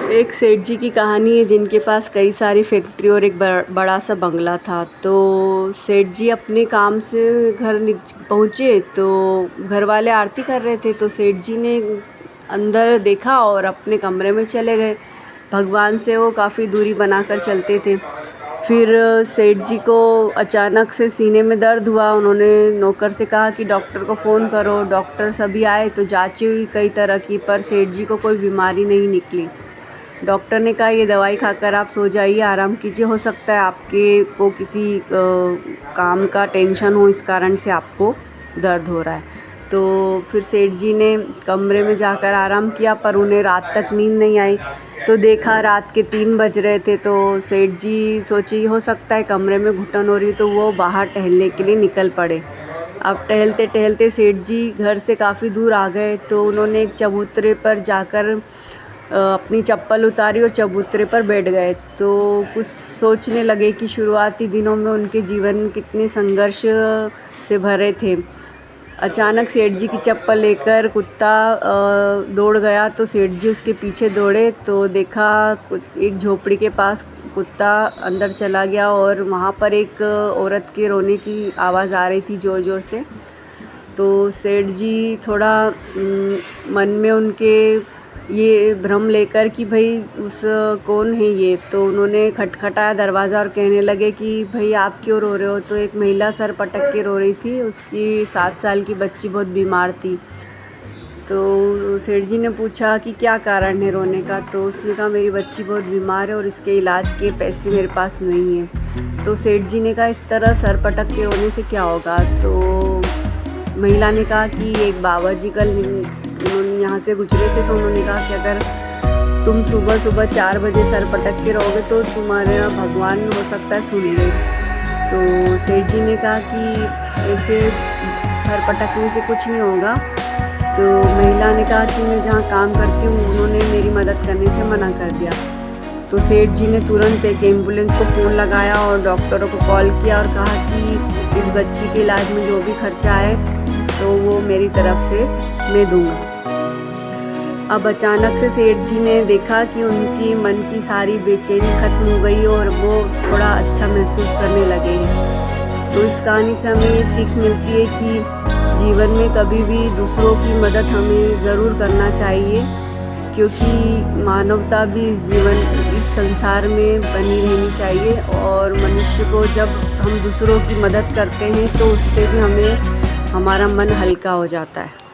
एक सेठ जी की कहानी है जिनके पास कई सारी फैक्ट्री और एक बड़ा सा बंगला था। तो सेठ जी अपने काम से घर पहुँचे तो घर वाले आरती कर रहे थे। तो सेठ जी ने अंदर देखा और अपने कमरे में चले गए। भगवान से वो काफ़ी दूरी बनाकर चलते थे। फिर सेठ जी को अचानक से सीने में दर्द हुआ। उन्होंने नौकर से कहा कि डॉक्टर को फ़ोन करो। डॉक्टर सभी आए तो जाँचें हुई कई तरह की, पर सेठ जी को कोई बीमारी नहीं निकली। डॉक्टर ने कहा ये दवाई खाकर आप सो जाइए, आराम कीजिए, हो सकता है आपके को किसी काम का टेंशन हो, इस कारण से आपको दर्द हो रहा है। तो फिर सेठ जी ने कमरे में जाकर आराम किया, पर उन्हें रात तक नींद नहीं आई। तो देखा रात के 3 बज रहे थे। तो सेठ जी सोचे हो सकता है कमरे में घुटन हो रही, तो वो बाहर टहलने के लिए निकल पड़े। अब टहलते टहलते सेठ जी घर से काफ़ी दूर आ गए। तो उन्होंने एक चबूतरे पर जाकर अपनी चप्पल उतारी और चबूतरे पर बैठ गए। तो कुछ सोचने लगे कि शुरुआती दिनों में उनके जीवन कितने संघर्ष से भरे थे। अचानक सेठ जी की चप्पल लेकर कुत्ता दौड़ गया। तो सेठ जी उसके पीछे दौड़े तो देखा एक झोपड़ी के पास कुत्ता अंदर चला गया और वहाँ पर एक औरत के रोने की आवाज़ आ रही थी ज़ोर ज़ोर से। तो सेठ जी थोड़ा मन में उनके ये भ्रम लेकर कि भाई कौन है ये, तो उन्होंने खटखटाया दरवाज़ा और कहने लगे कि भाई आप क्यों रो रहे हो। तो एक महिला सर पटक के रो रही थी, उसकी 7 साल की बच्ची बहुत बीमार थी। तो सेठ जी ने पूछा कि क्या कारण है रोने का। तो उसने कहा मेरी बच्ची बहुत बीमार है और इसके इलाज के पैसे मेरे पास नहीं है। तो सेठ जी ने कहा इस तरह सर पटक के रोने से क्या होगा। तो महिला ने कहा कि एक बाबा जी कल उन्होंने यहाँ से गुजरे थे, तो उन्होंने कहा कि अगर तुम सुबह सुबह 4 बजे सर पटक के रहोगे तो तुम्हारे भगवान हो सकता है सुन ले। तो सेठ जी ने कहा कि ऐसे सर पटकने से कुछ नहीं होगा। तो महिला ने कहा कि मैं जहाँ काम करती हूँ उन्होंने मेरी मदद करने से मना कर दिया। तो सेठ जी ने तुरंत एक एम्बुलेंस को फ़ोन लगाया और डॉक्टरों को कॉल किया और कहा कि इस बच्ची के इलाज में जो भी खर्चा है तो वो मेरी तरफ से मैं दूंगा। अब अचानक से सेठ जी ने देखा कि उनकी मन की सारी बेचैनी खत्म हो गई और वो थोड़ा अच्छा महसूस करने लगे हैं। तो इस कहानी से हमें ये सीख मिलती है कि जीवन में कभी भी दूसरों की मदद हमें ज़रूर करना चाहिए, क्योंकि मानवता भी इस संसार में बनी रहनी चाहिए। और मनुष्य को जब हम दूसरों की मदद करते हैं तो उससे भी हमारा मन हल्का हो जाता है।